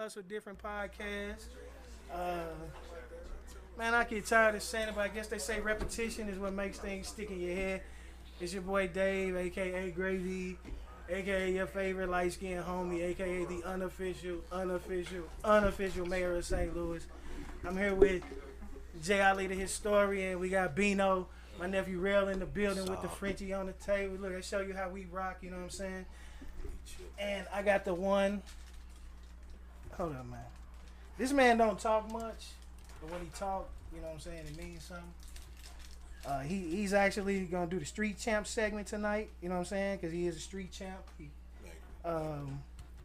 Hustle Different podcast. Uh, man, I get tired of saying it, but I guess they say repetition is what makes things stick in your head. It's your boy Dave, aka Gravy, aka your favorite light skinned homie, aka the unofficial mayor of St. Louis. I'm here with Jay Ali, the historian. We got Bino, my nephew Rail in the building with the Frenchie on the table. Look, I show you how we rock, you know what I'm saying? And I got the one. Hold up, man. This man don't talk much, but when he talk, you know what I'm saying, it means something. He's actually gonna do the street champ segment tonight. You know what I'm saying? Because he is a street champ.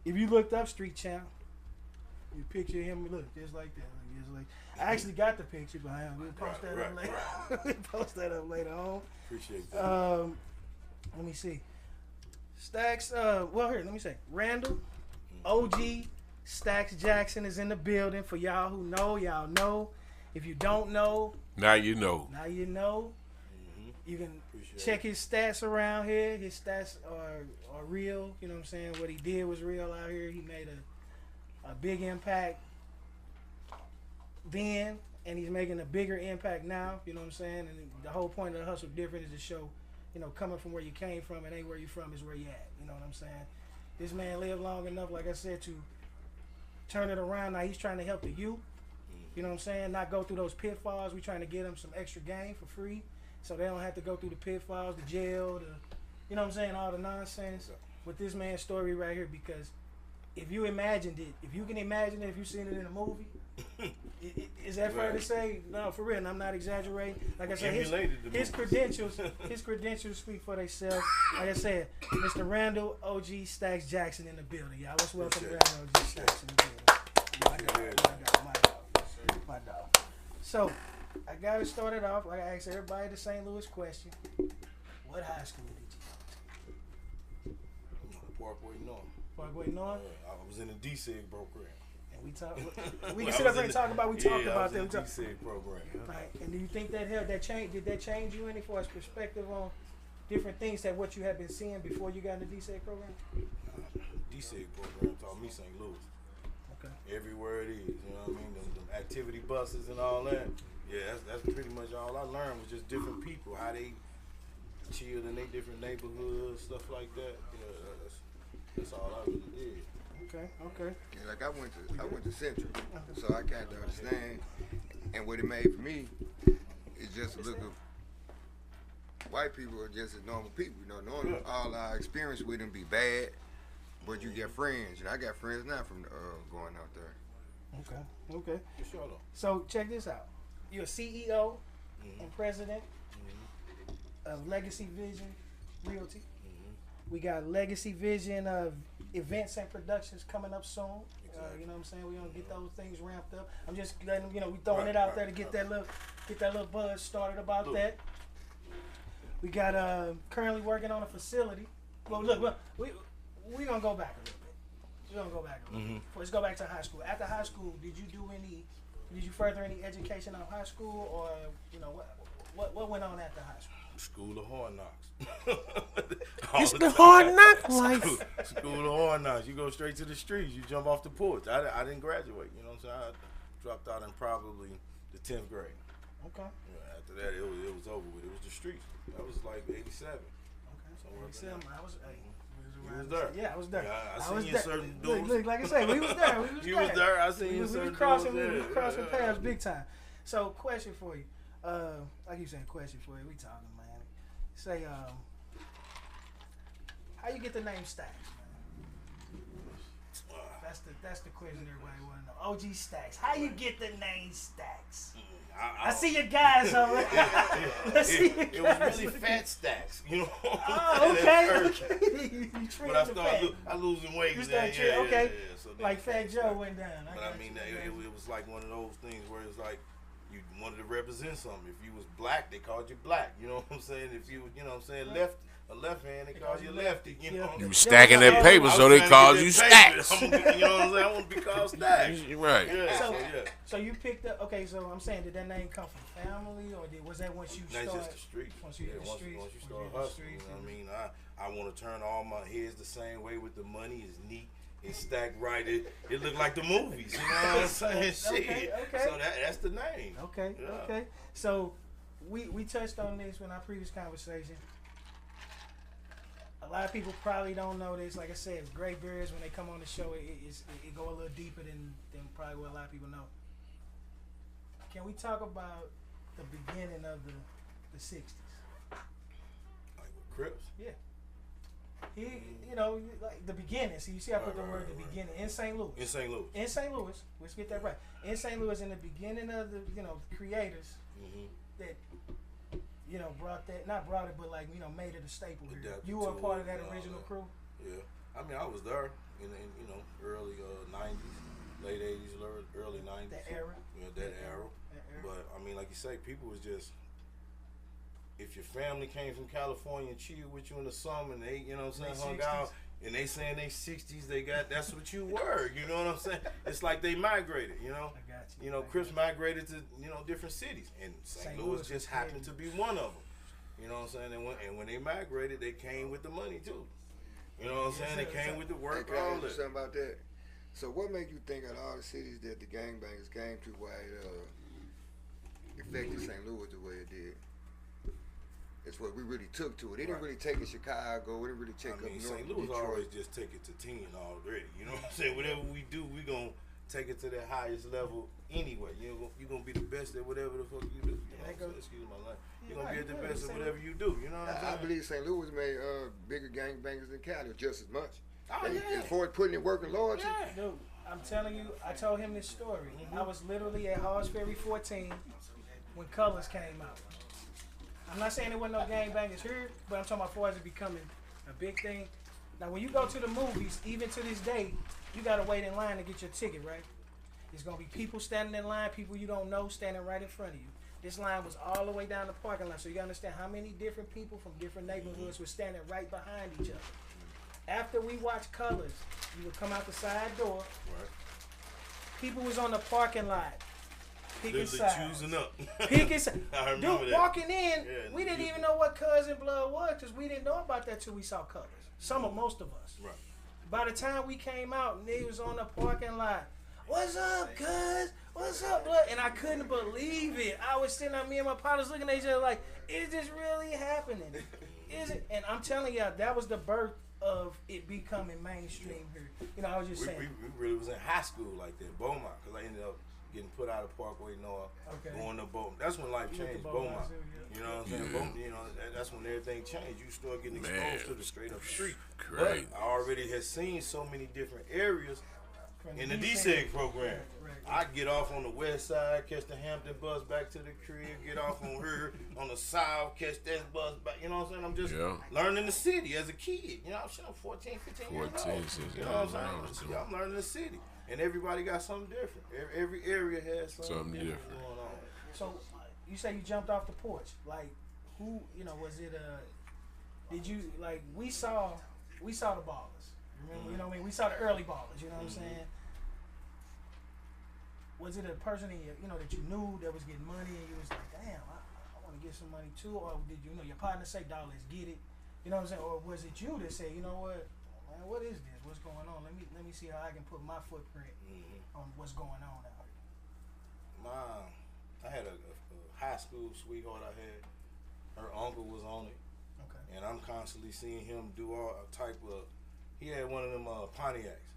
If you looked up street champ, you picture him look just like that. I actually got the picture behind him. We'll post that up later. We'll post that up later on. Appreciate that. Let me see. Stacks. Well, here. Let me say. Randall OG Stacks Jackson is in the building. For y'all who know, y'all know. If you don't know, now you know. Now you know. You can check his stats around here. His stats are real. You know what I'm saying? What he did was real out here. He made a big impact then, and he's making a bigger impact now. You know what I'm saying? And the whole point of the Hustle Different is to show, you know, coming from where you came from, it ain't where you from, is where you at. You know what I'm saying? This man lived long enough, like I said, to turn it around. Now he's trying to help the youth. You know what I'm saying? Not go through those pitfalls. We're trying to get them some extra game for free, so they don't have to go through the pitfalls, the jail, you know what I'm saying, all the nonsense with this man's story right here. Because if you imagined it, if you can imagine it, if you've seen it in a movie, is that fair to say? No, for real, and I'm not extraggerating. Like I said, his credentials speak for themselves. Like I said, Mr. Randall OG Stacks Jackson in the building, y'all. Let's welcome Randall OG Stacks in the building. My dog. So, I got to start it off like I asked everybody the St. Louis question. What high school did you go to? Parkway North. Parkway North? I was in the DSIG program. We can sit up here and talk about. We talked about that. DSIG program. Right. And do you think that helped? Did that change you any for a perspective on different things that what you had been seeing before you got in the DSIG program? DSIG program taught me St. Louis. Okay. Everywhere it is, you know what I mean? Them activity buses and all that. Yeah, that's pretty much all I learned was just different people, how they chilled in their different neighborhoods, stuff like that. Yeah, that's all I really did. Okay. Yeah, like I went to Central, so I kind of understand. And what it made for me is just to look at white people are just as normal people. You know, knowing all our experience with them be bad, but you get friends. And I got friends now from going out there. Okay. For sure, though. So check this out. You're a CEO and president of Legacy Vision Realty. We got Legacy Vision of events and productions coming up soon. You know what I'm saying? We're gonna get those things ramped up. I'm just letting them, you know, we throwing it out there to get that little buzz started about that. We got currently working on a facility. Well, look, we're gonna go back a little bit. Let's go back to high school. After high school, did you further any education on high school, or you know what went on after high school? School of Hard Knocks. It's the hard knock life. School of Hard Knocks. You go straight to the streets. You jump off the porch. I didn't graduate. You know what I'm saying? I dropped out in probably the 10th grade. Okay. Yeah, after that, it was over with. It was the streets. That was like 87. Okay. Somewhere 87. I was. You was there. Yeah, I was there. Yeah, I seen you in certain doors. Look, like I said, we was there. You was there. I seen you in certain doors. We crossing paths big time. So, question for you. I keep saying question for you. We talking, man. Say, how you get the name Stacks, man? That's the question everybody want to know. OG Stacks. How you get the name Stacks? I see your guys over It was really fat Stacks, you know. Oh, okay. But I losing weight. You started okay. Yeah. So like Fat Joe went down. But I mean, it was like one of those things where it's like you wanted to represent something. If you was black, they called you black. You know what I'm saying? If you know what I'm saying, a left hand, they called you lefty. You know, you stacking that paper, so they called you Stacks. You know what I'm saying? I want to be called Stacks. Right. Yeah, so you picked up. Okay, so I'm saying, did that name come from family, or was that once you started? That's just the street. Once you hit the streets. Once you start hustling, you know what I mean? I want to turn all my heads the same way with the money. It's neat. it's stacked right. It looked like the movies. You know what I'm saying? Shit. Okay. So that's the name. Okay. Yeah. Okay. So we touched on this in our previous conversation. A lot of people probably don't know this. Like I said, Great Bears, when they come on the show, it go a little deeper than probably what a lot of people know. Can we talk about the beginning of the 60s? Like with Crips? Yeah. You know, like the beginning. So you see I put the word the beginning in St. Louis. In St. Louis. In St. Louis. Let's get that right. In St. Louis, in the beginning of the, creators that, not brought it, but like, made it a staple here. You were a part of that original crew? Yeah. I mean, I was there in early 90s, late 80s, early 90s. That era? Yeah, that era. But, I mean, like you say, people was just, if your family came from California and chilled with you in the summer and they, hung out, and they saying they 60s, that's what you were, you know what I'm saying? It's like they migrated, I got you. Crips migrated to, different cities, and St. Louis just happened to be one of them. You know what I'm saying? And when they migrated, they came with the money too. You know what I'm saying? They came with the work, all that. Something about that. So what made you think of all the cities that the gangbangers came to, why it affected St. Louis the way it did? It's what we really took to it. It didn't really take it Chicago. It didn't really take up North St. Louis Detroit. always just take it to 10 already. You know what I'm saying? Whatever we do, we gonna take it to the highest level anyway. You're gonna be the best at whatever the fuck you do. Excuse my language. You're gonna be at the best at whatever you do. You know what I'm saying? I believe St. Louis made bigger gangbangers than Cali, just as much. Oh, yeah. As far as putting in work and loyalty. Yeah. Dude, I'm telling you, I told him this story. I was literally at Hall's Ferry 14 when Colors came out. I'm not saying there wasn't no gangbangers here, but I'm talking about far as it becoming a big thing. Now, when you go to the movies, even to this day, you got to wait in line to get your ticket, right? There's going to be people standing in line, people you don't know standing right in front of you. This line was all the way down the parking lot, so you got to understand how many different people from different neighborhoods were standing right behind each other. After we watched Colors, you would come out the side door. Right. People was on the parking lot. Picking sides. Choosing up. Picking sides. I remember Dude, that. walking in, we didn't even know what Cousin Blood was because we didn't know about that till we saw Colors. Most of us. Right. By the time we came out, niggas was on the parking lot. What's up, cuz? What's up, blood? And I couldn't believe it. I was sitting there, me and my partners looking at each other like, is this really happening? Is it? And I'm telling y'all, that was the birth of it becoming mainstream here. I was just saying. We really was in high school like that, Beaumont, because I ended up getting put out of Parkway North, going to Beaumont. That's when life changed, Beaumont. You know what I'm saying? Beaumont, that's when everything changed. You start getting exposed to the straight up street. Great. But I already had seen so many different areas in the DSEG program. I get off on the west side, catch the Hampton bus back to the crib, get off on her on the south, catch that bus back. You know what I'm saying? I'm just learning the city as a kid. I'm 14, 15 years old. You know what I'm saying? I'm learning the city. And everybody got something different. Every area has something different going on. So you say you jumped off the porch. Like, who, was it, did you, like, we saw the ballers. Remember, you know what I mean? We saw the early ballers, you know what I'm saying? Was it a person that you knew that was getting money and you was like, damn, I want to get some money too? Or did your partner say, dog, let's get it? You know what I'm saying? Or was it you that said, you know what, man, what is this? What's going on? Let me see how I can put my footprint on what's going on out here. I had a high school sweetheart I had. Her uncle was on it. Okay. And I'm constantly seeing him do all type of, he had one of them Pontiacs.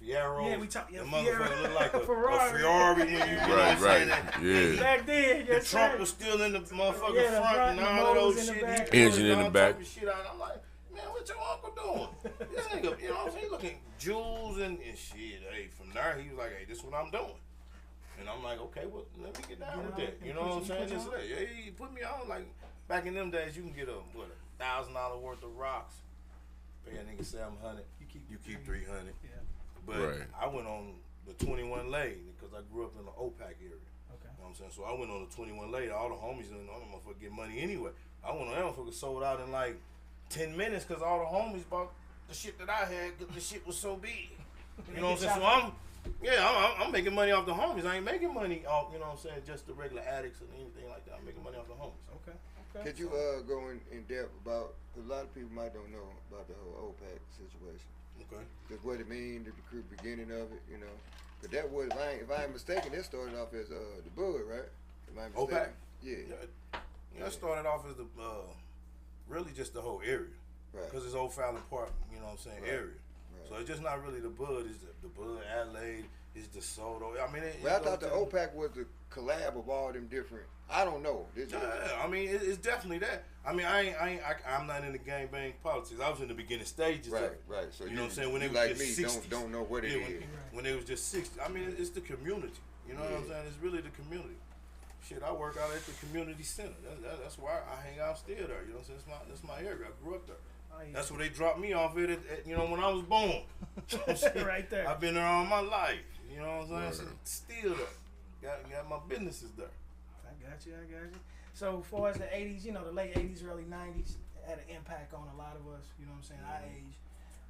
Fiero, yeah, we talk. Yeah, the motherfucker looked like a Ferrari. Right. Yeah. Back then, the trunk was still in the motherfucking front and all of those shit. Engine in the back. Shit out. I'm like, man, what your uncle doing? This nigga, you know what I'm saying? Looking jewels and shit. Hey, from there, he was like, hey, this is what I'm doing. And I'm like, okay, well, let me get down with that. You know what I'm saying? Just like, yeah, he put me on. Like, back in them days, you can get $1,000 worth of rocks. Pay a nigga $700. You keep $300. Yeah. But I went on the 21 lane because I grew up in the OPAC area. Okay. You know what I'm saying? So I went on the 21 lane. All the homies in all the motherfuckers get money anyway. I went on that motherfucker sold out in like 10 minutes because all the homies bought the shit that I had because the shit was so big. You know what I'm saying? So I'm making money off the homies. I ain't making money off, you know what I'm saying, just the regular addicts and anything like that. I'm making money off the homies. Okay. Could you go in depth about, a lot of people might don't know about the whole OPAC situation. Okay. Just what it mean, the beginning of it, you know. But that was, if I ain't mistaken, that started off as the Bud, right? If I ain't mistaken. OPAC? Yeah. That started off as the really just the whole area. Right. Because it's O'Fallon Park, you know what I'm saying, Right. area. Right. So it's just not really the Bud, it's the Bud, Adelaide, it's DeSoto. I mean, I thought the OPAC was the collab of all them different. I don't know. I mean, it's definitely that. I mean, I'm not in the gangbang politics. I was in the beginning stages of it. Right. So you know what I'm saying? When you it was like just me, 60s. don't know what it is. When it was just 60. I mean, it's the community. You know what I'm saying? It's really the community. Shit, I work out at the community center. That's why I hang out still there. You know what I'm saying? That's my area. I grew up there. Oh, yeah. That's where they dropped me off at you know, when I was born. Right there. I've been there all my life. You know what I'm saying? Still there. Got my businesses there. I got you. So far as the 80s, you know, the late 80s, early 90s had an impact on a lot of us, you know what I'm saying, our age.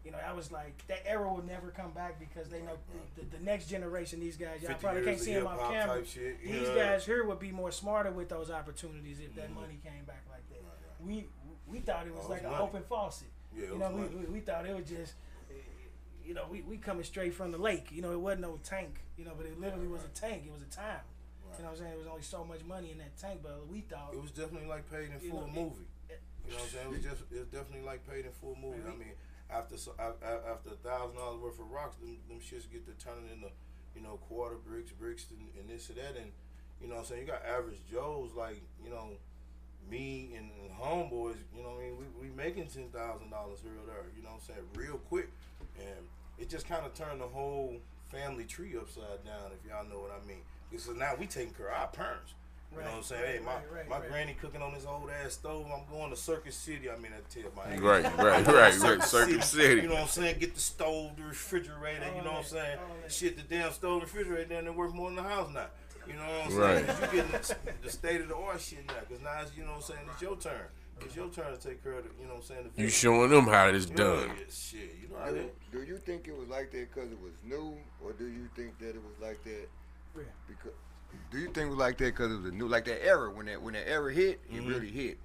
You know, I was like, that era will never come back because they know the next generation, these guys, y'all probably can't see them off camera. These guys here would be more smarter with those opportunities if that money came back like that. Right. We thought it was like an open faucet. Yeah, you know, we thought it was just, you know, we coming straight from the lake. You know, it wasn't no tank, you know, but it literally was a tank. It was a time. You know what I'm saying? There was only so much money in that tank, but we thought it was definitely like paid in full movie. You know what I'm saying? It was definitely like paid in full movie. I mean, after $1,000 worth of rocks, them shits get to turning into, you know, quarter bricks, and this and that, and you know what I'm saying? You got average Joes like, you know, me and homeboys. You know what I mean? We making $10,000 here or there. You know what I'm saying? Real quick, and it just kind of turned the whole family tree upside down. If y'all know what I mean. Because now we taking care of our parents. You know what I'm saying? Hey, my granny cooking on this old ass stove. I'm going to Circus City. I mean, I tell my Circuit City. You know what I'm saying? Get the stove, the refrigerator. You know what I'm saying? Shit, the damn stove, the refrigerator, then they're worth more than the house now. You know what I'm saying? Right. You getting the state of the art shit now. Because now it's, you know what I'm saying, it's your turn. It's your turn to take care of the, you know what I'm saying? You showing them how it's done. Shit, you know how that. Do you think it was like that because it was new, or do you think that it was like that because? Do you think it was like that because it was new, like that era when that era hit, it really hit?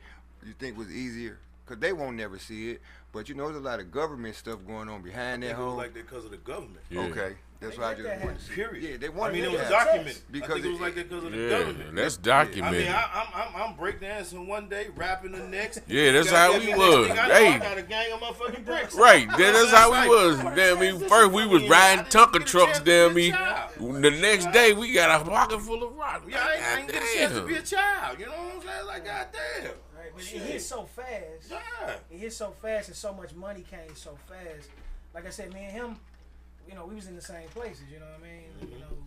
You think it was easier? Because they won't never see it, but you know there's a lot of government stuff going on behind that whole. It was like that because of the government. Yeah. Okay, that's why I just wanted to see. Period. Yeah, they wanted. I mean, it was documented because I think it was like that because of the yeah, government. That's documented. I mean, I'm breakdancing one day, rapping the next. Yeah, that's how we was. I got a gang of motherfucking bricks. Right, that's how we was. Damn me, first we was riding Tonka trucks. Damn me, the next day we got a pocket full of rock. Yeah, I ain't get a chance to be a child. You know what I'm saying? Like, goddamn. Right, but it hit so fast. Yeah. It hit so fast, and so much money came so fast. Like I said, me and him, you know, we was in the same places. You know what I mean? You know,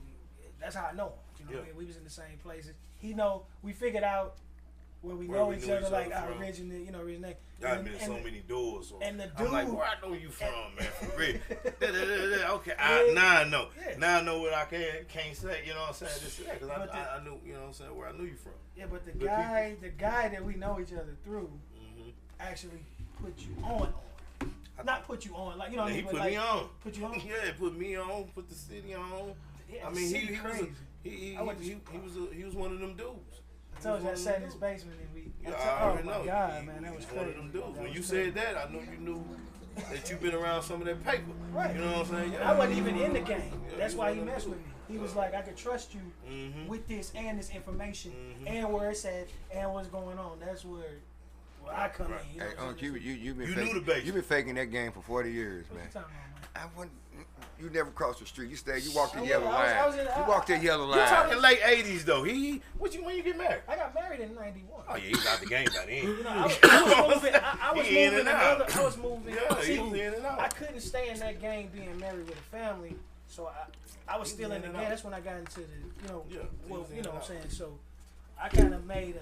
that's how I know him. You know what I mean? We was in the same places. He know we figured out where we know each other, like our original, you know, original. Y'all been so many doors. So and the dude, I'm like, where I know you from, man? For real. Okay, now I know. Yeah. Now I know what I can't say. You know what I'm saying? Just because I knew, you know what I'm saying, where I knew you from. Yeah, but the guy that we know each other through, actually put you on. Not put you on, like, you know what I mean? He put me on. Put you on? Yeah, put me on. Put the city on. Yeah, I mean, he was one of them dudes. I told you I sat in his basement and we. I already know. My God, man, that was crazy. One of them dudes. When you said that, I knew you knew that you've been around some of that paper. Right. You know what I'm saying? Yeah. I wasn't even in the game. That's why he messed with me. He was like, I could trust you with this and this information and where it's at and what's going on. That's where I come in. Hey, Unc, you've been faking that game for 40 years, man. What you talking about, man? You never crossed the street. You walked the yellow line. You walked the yellow line. You're talking late 80s though. When you get married? I got married in '91. Oh yeah, he's out the game by then. You know, I was moving. I was moving. Yeah, See, he was in and out. I couldn't stay in that game being married with a family, so I was still in the game. That's when I got into the, you know, you know what I'm saying. So I kind of made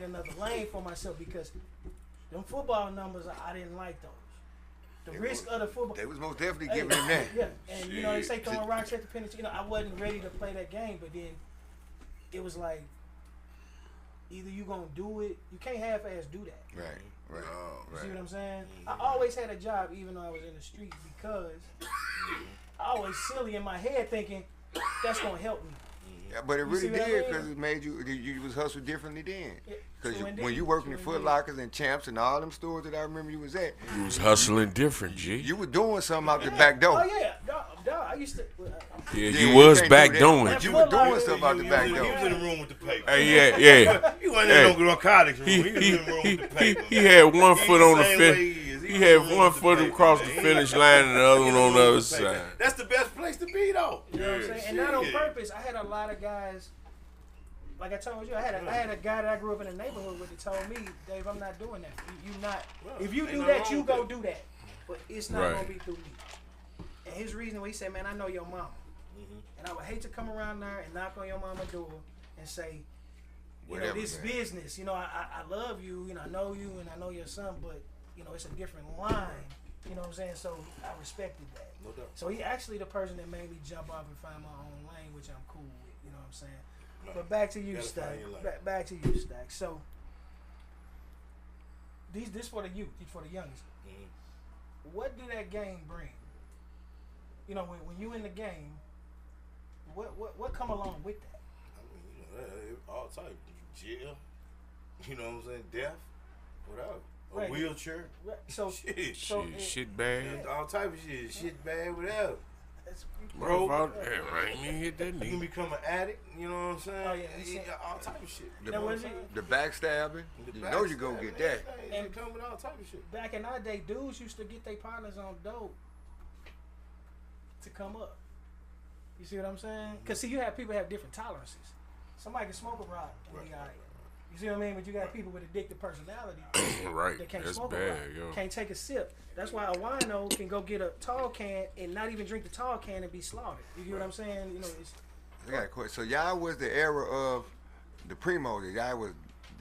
another lane for myself because them football numbers, I didn't like those. The risk of the football. They was most definitely giving him that. Yeah, and you know they say throwing rocks at the penalty. You know, I wasn't ready to play that game, but then it was like either you gonna do it, you can't half-ass do that. Right. You see what I'm saying? I always had a job even though I was in the street because I was silly in my head thinking that's gonna help me. Yeah, but it You see really what I did mean? because it made you was hustled differently then. Yeah, Because true when indeed, you working true in Foot indeed. Lockers and Champs and all them stores that I remember you was at, You was hustling different, G. you were doing something out the back door. Oh yeah, dog, I used to. Yeah, Yeah, you was can't back do that. doing. But you were doing something out the back He door. was in the room with the paper. Hey, yeah. He wasn't in no college room. He, He was he, in the room he, with the he, paper. he had one He foot the on the same way finish. he is. He was had in the room one with the foot paper, across the man. finish line and the other He one in on the the room other with the paper. side. That's the best place to be, though. You know what I'm saying? And not on shit. purpose. I had a lot of guys. Like I told you, I had a guy that I grew up in the neighborhood with that told me, Dave, I'm not doing that. You not. Well, If you ain't do nothing that, wrong you with go that. do that. But it's not Right. gonna be through me. And his reason was he said, man, I know your mama. And I would hate to come around there and knock on your mama's door and say, you know, Whatever, this man. business, you know, I love you, you know, I know you and I know your son, but, you know, it's a different line. You know what I'm saying? So I respected that. No doubt. So he actually the person that made me jump off and find my own lane, which I'm cool with. You know what I'm saying? No. But back to you, Gotta Stack. find your lane. Back to you, Stack. So this for the youth, these for the youngest. What did that game bring? You know, when you in the game, what come along with that? I mean, you know, all type. Jail. You know what I'm saying? Death. Whatever. A Right. wheelchair. Right, so Shit. so Shit bad. All type of shit. Shit bad, whatever. it's- Bro. Motherfucker, I ain't even hit that You can nigga. become an addict. You know what I'm saying? Oh, yeah, you see- All type of shit. The, Now, what is it? the backstabbing, The you know you gonna backstab, get that. man, And- It come with all type of shit. Back in our day, dudes used to get their partners on dope to come up. You see what I'm saying? Because see, you have people have different tolerances. Somebody can smoke a rock and be all right. You see what I mean? But you got people with addictive personality Right. that can't That's smoke a bad, rock, yo. can't take a sip. That's why a wino can go get a tall can and not even drink the tall can and be slaughtered. You get what I'm saying? You know, it's I got a question. So y'all was the era of the Primos. Y'all was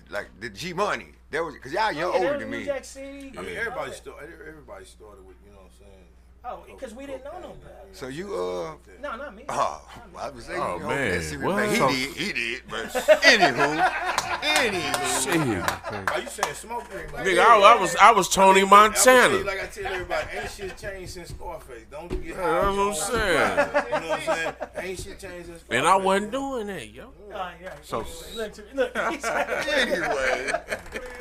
like the G Money. That was because y'all young yeah, older that than was New me. Jack City. I mean, all everybody that. everybody started with, you know what I'm saying? Oh, because we didn't know no better. So you No, not me. well, I was saying, Oh, you know, man. that secret What? man, he did, but anywho, Shit. Are you saying smoke ring? Nigga, I was Tony Montana. Like I tell everybody, ain't shit changed since Scarface. Don't get high. That's what I'm on saying. Scarface. You know what I'm saying? Ain't shit changed since Scarface. And I wasn't doing that, yo. Yeah. So- look, he's anyway.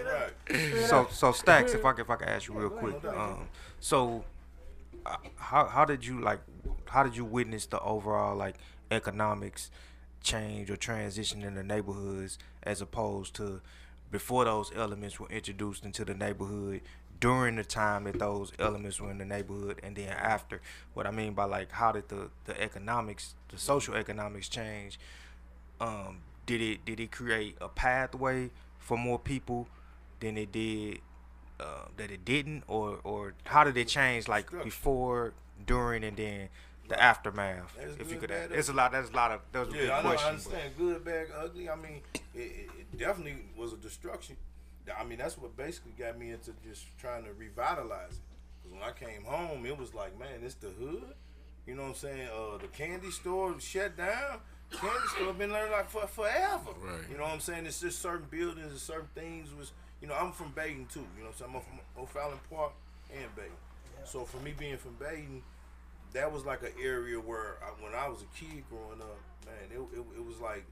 Right. So Stacks, if I can ask you real quick, so how did you witness the overall like economics change or transition in the neighborhoods as opposed to before those elements were introduced into the neighborhood, during the time that those elements were in the neighborhood, and then after? What I mean by like how did the economics, the social economics change? Did it create a pathway for more people than it did that it didn't, or how did it change like Structure. before, during, and then the aftermath? That's If you good, could, bad, there's a lot of those are big Yeah, I know. I questions. understand. Good, bad, ugly. I mean, it definitely was a destruction. I mean, that's what basically got me into just trying to revitalize it. Because when I came home, it was like, man, it's the hood. You know what I'm saying? The candy store shut down. Candy store been there like for forever. Right. You know what I'm saying? It's just certain buildings and certain things was. You know, I'm from Baden too. You know what I'm saying? I'm from O'Fallon Park and Baden. So for me being from Baden, that was like an area where when I was a kid growing up, man, it was like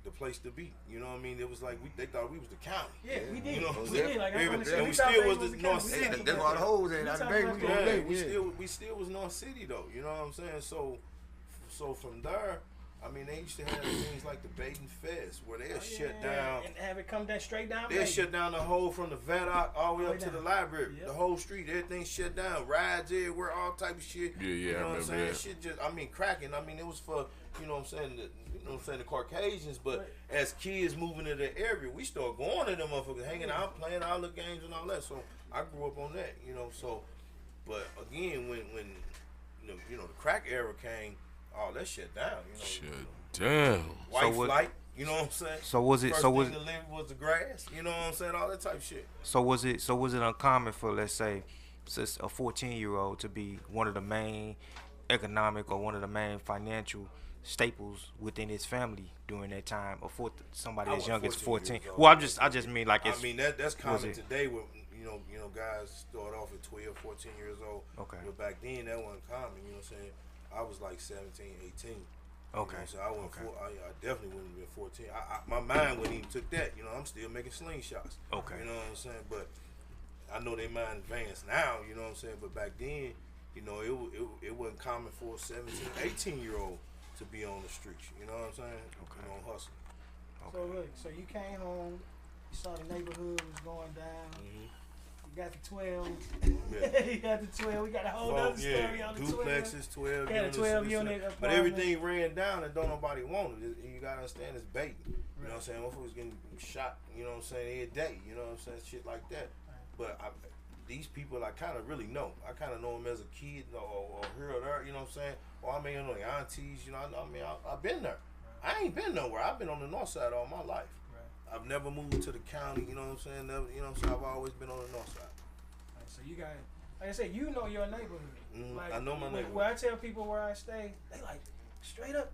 the place to be. You know what I mean? It was like they thought we was the county. Yeah, we did. You know, We did. Like, I and understand. we thought still they was was the the North county. City. That's why the hoes ain't We out the talking baby. about We that. gonna Yeah, live, we still was North City though. You know what I'm saying? So from there, I mean, they used to have things like the Baden Fest where they'll shut down. and have it come down straight down. They'll shut down the whole from the Vadok all the way up to down. the library. Yep. The whole street, everything shut down. Rides everywhere, all type of shit. Yeah, You know I what I'm remember saying? that. Shit just, I mean, cracking. I mean, it was for, you know what I'm saying, the Caucasians. But as kids moving to the area, we started going to them motherfuckers, hanging out, playing all the games and all that. So I grew up on that, you know. So, but again, when you know the crack era came, all that shut down. You know, Shut down. white So what- flight. You know what I'm saying? So was it? First So was thing to live was the grass. You know what I'm saying? All that type of shit. So was it uncommon for, let's say, since a 14-year-old to be one of the main economic or one of the main financial staples within his family during that time, or for somebody I as was young as 14 14? years old. Well, I just mean like it's I mean that's common it- today with you know guys start off at 12, 14 years old. Okay. But back then that wasn't common. You know what I'm saying? I was like 17, 18. Okay. You know, so I went I definitely wouldn't have been 14. My mind wouldn't even took that. You know, I'm still making slingshots. Okay. You know what I'm saying? But I know they mind advanced now. You know what I'm saying? But back then, you know, it wasn't common for a 17, 18-year-old to be on the streets. You know what I'm saying? Okay. You know, hustling. So look, so you came home, you saw the neighborhood was going down. Mm-hmm. You got the 12. Yeah. You got the 12. We got a whole other story on the 12. Duplexes, 12 Yeah, units. the 12 unit But apartment. everything ran down and don't nobody want it. You gotta understand it's baiting. You know what I'm saying? Motherfuckers getting shot, you know what I'm saying, every day. You know what I'm saying? Shit like that. But these people I kind of really know. I kind of know them as a kid or here or there, you know what I'm saying? Or I may know their aunties, you know. I've been there. I ain't been nowhere. I've been on the north side all my life. Right. I've never moved to the county, you know what I'm saying? Never, you know what I'm saying? I've always been on the north side. Right, so you got, like I said, you know your neighborhood. Like, I know my neighborhood. When I tell people where I stay, they like, straight up,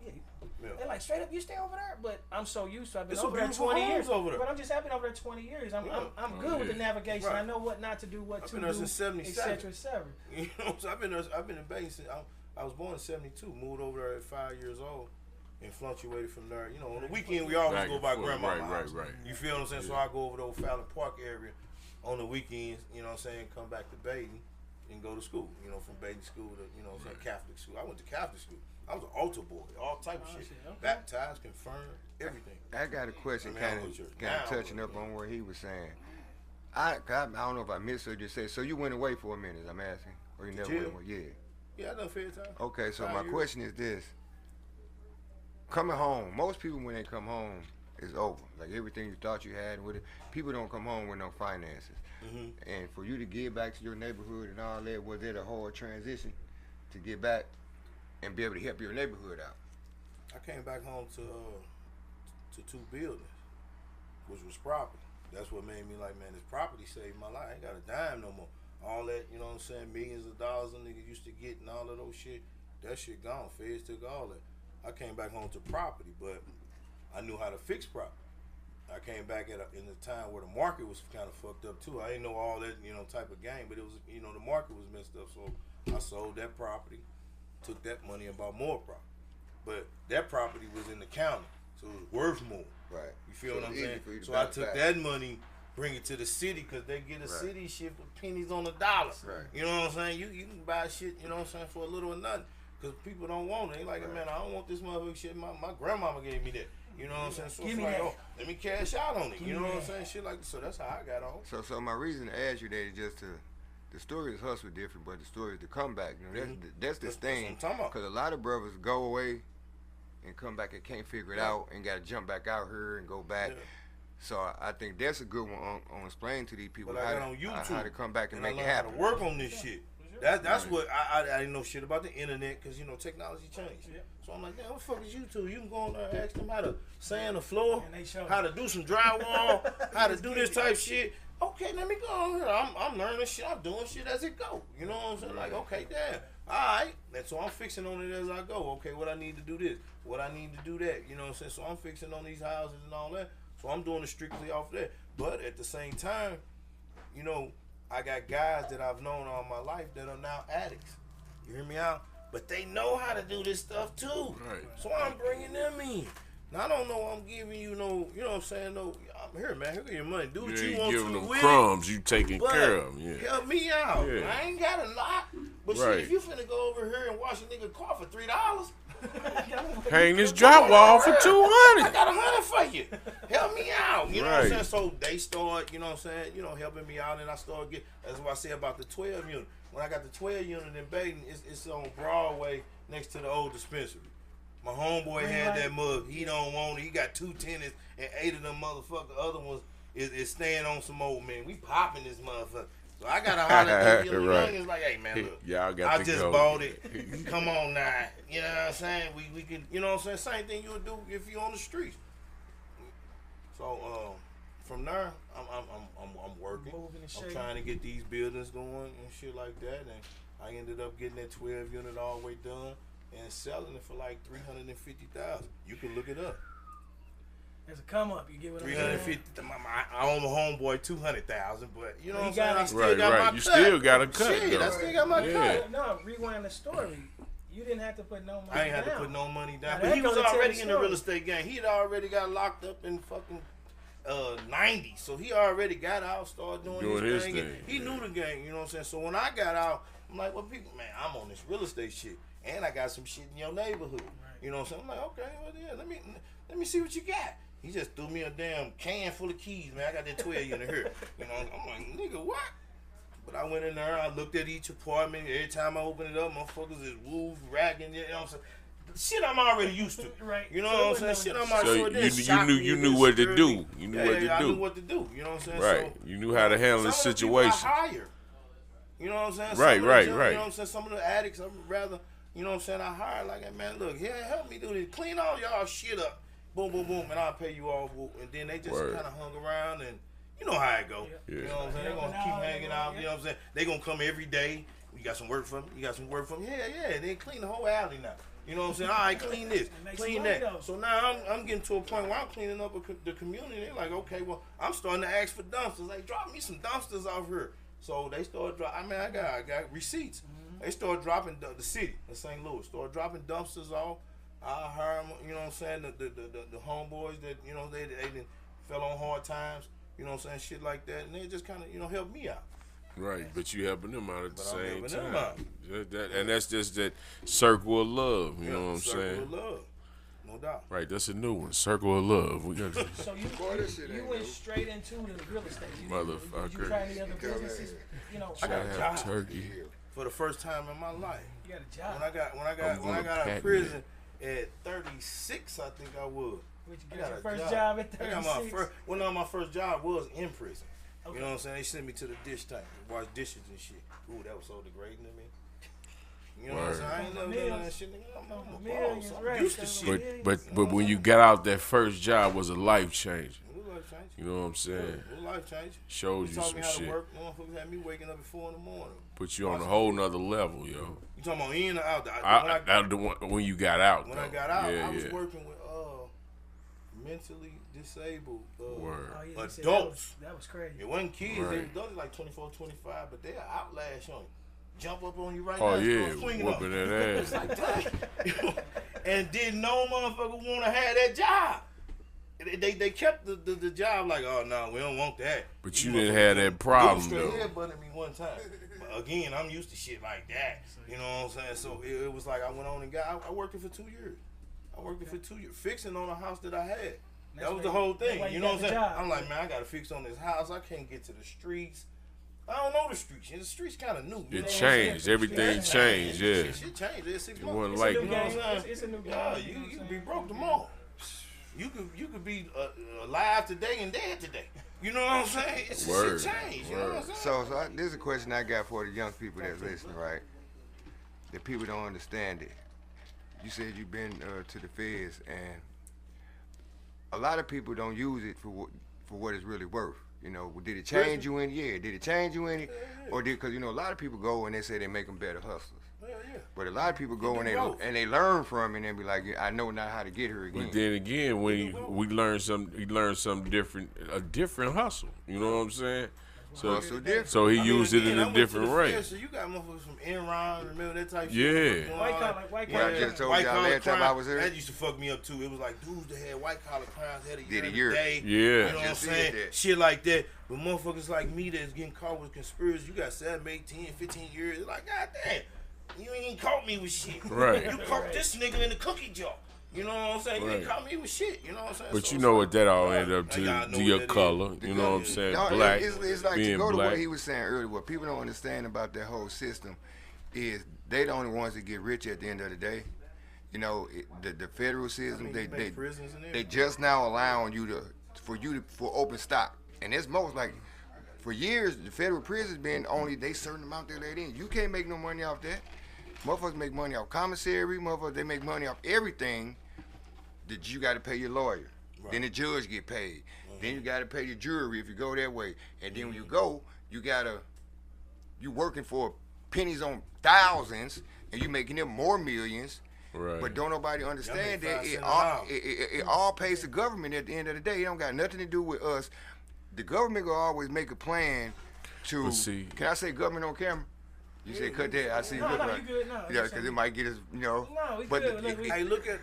they like, straight up, you stay over there? But I'm so used to, I've been over there 20 years. Over there. But I'm just happy over there 20 years. I'm good with the navigation. Right. I know what not to do, what I've to been there do, since 77. et cetera. You know, so I've been in Baton since I was born in 72. Moved over there at 5 years old, and fluctuated from there. You know, on the weekend we always go by grandma's house. Right. You feel what I'm saying? So I go over to O'Fallon Park area on the weekends. You know what I'm saying? Come back to Baton and go to school. You know, from Baton school to Catholic school. I went to Catholic school. I was an altar boy, all type of shit. Okay. Baptized, confirmed, everything. I got a question, kind of touching up on what he was saying. I don't know if I missed what you said. So you went away for a minute, I'm asking, or you never went away? Yeah. Yeah, I done fair time. Okay, so my question is this: coming home, most people when they come home is over. Like everything you thought you had with it, people don't come home with no finances. Mm-hmm. And for you to get back to your neighborhood and all that, was it a hard transition to get back and be able to help your neighborhood out? I came back home to 2 buildings, which was property. That's what made me like, man, this property saved my life. I ain't got a dime no more. All that, you know what I'm saying, millions of dollars a nigga used to get and all of those shit, that shit gone. Feds took all that. I came back home to property, but I knew how to fix property. I came back in a time where the market was kind of fucked up too. I didn't know all that, type of game, but it was, the market was messed up. So I sold that property, took that money and bought more property. But that property was in the county, so it was worth more. Right. You feel what I'm saying? So I took that money, bring it to the city, because they get a city shit for pennies on the dollar. Right. You know what I'm saying? You can buy shit, you know what I'm saying, for a little or nothing. Because people don't want it. They like, man, I don't want this motherfucking shit. My grandmama gave me that. You know what I'm saying? So it's like, let me cash out on it. You know what I'm saying? Shit like that. So that's how I got on. So my reason to ask you that is just the story is hustle different, but the story is the comeback. That's the thing. Because a lot of brothers go away and come back and can't figure it out and got to jump back out here and go back. Yeah. So I think that's a good one on explaining to these people how to come back and make it happen. How to work on this shit. That's what I didn't know shit about the internet, because technology changed. Yeah. So I'm like, damn, what the fuck is YouTube? You can go on there and ask them how to sand the floor, how to do some drywall, how to do this type shit. Okay, let me go on here. I'm learning shit. I'm doing shit as it go. You know what I'm saying? Like, okay, damn. All right. And so I'm fixing on it as I go. Okay, what I need to do this, what I need to do that. You know what I'm saying? So I'm fixing on these houses and all that. So I'm doing it strictly off that. But at the same time, I got guys that I've known all my life that are now addicts. You hear me out? But they know how to do this stuff too. Right. So I'm bringing them in. Now I don't know I'm giving you no, you know what I'm saying? No, I'm here, man. Here get your money. Do what you want to with it. Giving them crumbs you taking care of. Yeah. Help me out. Yeah. I ain't got a lot. But shit, if you finna go over here and wash a nigga car for $3, hang this drywall for $200. I got $100 for you. Help me out. You know what I'm saying? So they start, you know what I'm saying, helping me out, and I start getting, that's what I say about the 12 unit. When I got the 12 unit in Baton, it's on Broadway next to the old dispensary. My homeboy had that mug. He don't want it. He got 2 tenants, and 8 of them motherfuckers. The other ones is staying on some old man. We popping this motherfucker. So I got to holler at the youngins like, hey, man, look, I just bought it. Come on now. You know what I'm saying? We can, you know what I'm saying? Same thing you would do if you on the streets. So from there, I'm working. I'm trying to get these buildings going and shit like that. And I ended up getting that 12 unit all the way done and selling it for like $350,000. You can look it up. There's a come up. You get what I'm saying? $350,000. I own my homeboy $200,000, but you know what I'm saying? I still got my cut. You still got a cut. Shit, I still got my cut. No, rewind the story. You didn't have to put no money down. I ain't had to put no money down. Now, But he was that gotta tell already the in the story. real estate game. He had already got locked up in fucking 90. So he already got out, started doing his thing. And he knew the game, you know what I'm saying? So when I got out, I'm like, well, people, man, I'm on this real estate shit. And I got some shit in your neighborhood. You know what I'm saying? I'm like, okay, well, yeah, let me see what you got. He just threw me a damn can full of keys, man. I got that 12 in here. You know, I'm like, nigga, what? But I went in there, I looked at each apartment. Every time I open it up, motherfuckers is wolves, ragging, you know what I'm saying? Shit I'm already used to. Right. You know what I'm saying? Shit I'm already So you knew what to do. You knew what to I do. knew what to do. You know what I'm saying? Right. So, You knew how to handle the some of the people I situation. hire, you know what I'm saying? Right, Some of the right, junk, right. You know what I'm saying? Some of the addicts, I'd rather, you know what I'm saying? I hire like, man, look, here, help me do this. Clean all y'all shit up. Boom, boom, boom, and I'll pay you off. And then they just Word. kind of hung around, and you know how it go. Yeah. You know what I'm saying? They're going to keep hanging out. You know what I'm saying? They going to come every day. You got some work for them? You got some work for them? Yeah. They clean the whole alley now. You know what I'm saying? All right, clean this, clean that. So now I'm getting to a point where I'm cleaning up the community. They're like, okay, well, I'm starting to ask for dumpsters. Like, drop me some dumpsters off here. So they started dropping. I got receipts. They started dropping the city of St. Louis. Started dropping dumpsters off. I hire them, you know what I'm saying? The homeboys that, you know, they didn't fell on hard times. You know what I'm saying? Shit like that. And they just kind of, you know, helped me out. Right, but you helping them out at the But I'm same helping them time. out. And that's just that circle of love. You know what I'm Circle saying? of love. No doubt. Right, that's a new one. Circle of love. We got to, So Boy, this shit you ain't went new. straight into the real estate. Did Motherfucker. you try any other businesses? You know, I got a have job turkey. for the first time in my life. you got a job. When I I'm got gonna out of patent prison at 36, I think I was. Which I you got got your a first job at I got 36? my first. Well, no, my first job was in prison. Okay. You know what I'm saying? They sent me to the dish tank, wash dishes and shit. Ooh, that was so degrading to me. You know what I'm saying? I ain't never done that shit. Nigga, I'm a Millions, boss. right. I'm used to shit. but when you got out, that first job was a life changer. It was life changing. You know what I'm saying? It was life changing. Showed They you taught some me how to shit. work. Motherfuckers had me waking up at 4 in the morning. Put you on a whole nother level, yo. You talking about in or out? When you got out, When though. I got out, yeah, I was yeah. working with mentally disabled Word. Oh, yeah, you said adults. that was crazy. It wasn't kids. Right. They was adults like 24, 25, but they'll outlast on you. Jump up on you right Oh now. yeah, start swinging whooping up. that It's ass. like that. And didn't no motherfucker want to have that job. They kept the job like, oh no, we don't want that. But These you didn't motherfuckers have that just problem, straight though. headbutted me one time. But again, I'm used to shit like that. You know what I'm saying? So it was like I went on and I worked it for 2 years. I worked it for 2 years, fixing on a house that I had. That was the whole thing. You know what I'm saying? I'm like, man, I got to fix on this house. I can't get to the streets. I don't know the streets. The streets kind of new. You know It what I'm changed. saying? Everything changed. Yeah. Shit changed. It's 6 It months. wasn't It's like a new You know what I'm game. saying? It's a new game. Yeah, you know you what can I'm be saying? broke tomorrow. You could be alive today and dead today. You know what I'm saying? It's Word. shit changed. You know what I'm saying? So this is a question I got for the young people that's listening, right? The people don't understand it. You said you've been to the feds, and a lot of people don't use it for what it's really worth. You know, did it change you any? Yeah, did it change you any? Or because a lot of people go and they say they make them better hustlers. Yeah. But a lot of people go do and both. they learn from it and they be like, yeah, I know now how to get her again. But then again, when we learn something different, a different hustle. You know what I'm saying? So Hustle different. so he I mean, used it again, in I a went to different the way. feds, So you got motherfuckers from Enron, remember that type Yeah. shit? White collar, white Yeah, collar. I just told White y'all collar last time crime, I was here. that used to fuck me up too. It was like dudes that had white collar crimes had a year, Did a and year. day. Yeah. You know what I'm Just said saying? that. Shit like that. But motherfuckers like me that's getting caught with conspiracy, you got 7, 8, 10, 15 years. It's like, God damn, you ain't caught me with shit. Right. You caught this nigga in the cookie jar. You know what I'm saying? You ain't Right. caught me with shit. You know what I'm saying? But So you it's know like, what that all yeah, ended up I gotta know to your what that color. is. You know what I'm saying? No, Black, it's like to being go to black. what he was saying earlier. What people don't understand about that whole system is they the only ones that get rich at the end of the day. You know, the federal system, I mean, they you make prisons and they everything. just now allowing you for open stock, and it's most like for years the federal prisons been only they certain amount they let in. You can't make no money off that. Motherfuckers make money off commissary. Motherfuckers they make money off everything. That you got to pay your lawyer. Right. Then the judge get paid. Then you got to pay your jury if you go that way. And then when you go, you working for pennies on thousands, and you making them more millions. Right. But don't nobody understand Y'all that make 5 it cents all, an hour. it all pays the government at the end of the day. It don't got nothing to do with us. The government will always make a plan to. But see- Can I say government on camera? You said cut that. I see. No, Look no, like, you good. No, yeah, because it might get us, No, we but good. Look, Hey, look at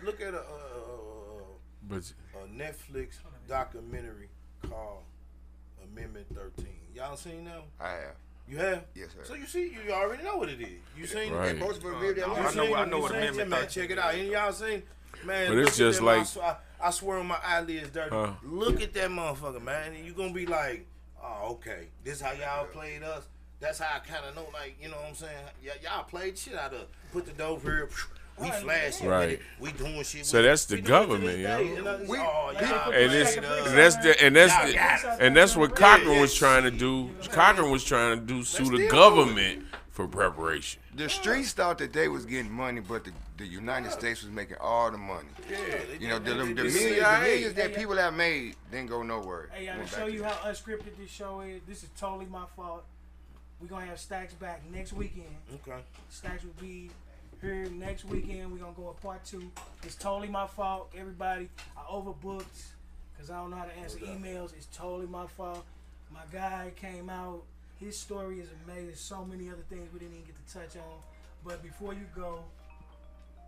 But a Netflix documentary called Amendment 13. Y'all seen that? I have. You have? Yes, sir. So you see, you already know what it is. You seen Right. it? Most of them read that. I You know- seen I it? know You what seen it, Amendment man. 13 Check it out. Any y'all seen? Man, But it's look at just that, man. like- I swear on my eyelids dirty. Huh. Look at that motherfucker, man. And you gonna be like, oh, okay. This how y'all played us. That's how I kind of know, like, you know what I'm saying? Y'all played shit out of. Put the dope here. We flashing. Right. With it. We doing shit. So with that's it. the We doing it to government, this yo. day. And y'all and it's played us. that's what Cochran Yeah, was yeah. trying to do. Cochran was trying to do sue the still government for preparation. The streets thought that they was getting money, but the United States was making all the money. Yeah, You know, the they- millions, they- the millions that people have made didn't go nowhere. Hey, to Went show back you to- how unscripted this show is, this is totally my fault. We're gonna have Stacks back next weekend. Okay. Stacks will be here next weekend. We're gonna go a part 2. It's totally my fault, everybody. I overbooked because I don't know how to answer emails. It's totally my fault. My guy came out. His story is amazing. So many other things we didn't even get to touch on. But before you go,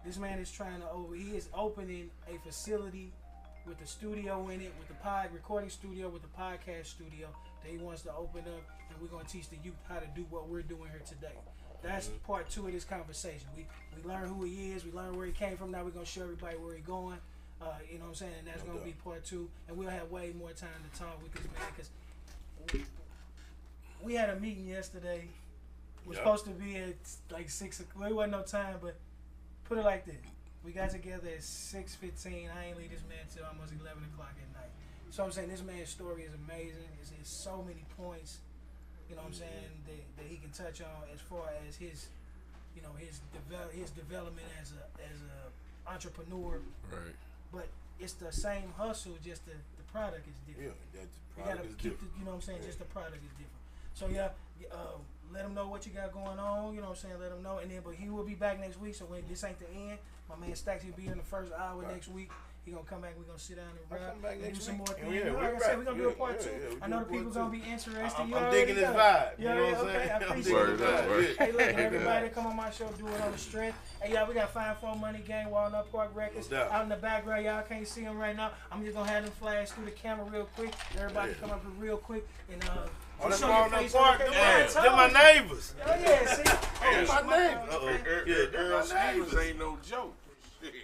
this man is trying to he is opening a facility with a studio in it, with the recording studio, with the podcast studio that he wants to open up, and we're gonna teach the youth how to do what we're doing here today. That's part 2 of this conversation. We learn who he is, we learn where he came from. Now we're gonna show everybody where he's going. You know what I'm saying? And that's gonna be part 2, and we'll have way more time to talk with this man because we had a meeting yesterday. We're supposed to be at like 6 o'clock. It wasn't no time, but put it like this. We got together at 6:15. I ain't leave this man till almost 11 o'clock at night. So I'm saying this man's story is amazing. It's so many points, you know what I'm saying, that he can touch on as far as his, you know, his development as a entrepreneur. Right. But it's the same hustle, just the product is different. Yeah, that You product gotta is keep different. the, you know what I'm saying, just the product is different. So yeah, let him know what you got going on, you know what I'm saying, let him know. And then, but he will be back next week, so when this ain't the end, my man Stacks will be here in the first hour next week. He gonna come back, we're gonna sit down and I'll rap come back and do next some week. more Yeah, things. yeah, Like I we're said, we're gonna do a right. part 2. Yeah, I know the we'll do people part gonna two. be interested. I'm You already digging this know. vibe. Yeah, You know yeah, what I'm okay. saying? I I'm appreciate digging it. this vibe. Hey, look, Yeah. everybody come on my show, do it on the strength. Hey, y'all, we got Fine Phone Money Gang, Walnut Park Records. No doubt. Out in the background, y'all can't see them right now. I'm just gonna have them flash through the camera real quick. Everybody come up here real quick and Oh, that's show your Walnut face Park. on the They're camera. my neighbors. Oh yeah, see? They're my neighbors. Earl Yeah, they're my Stevens neighbors. ain't no joke. Shit.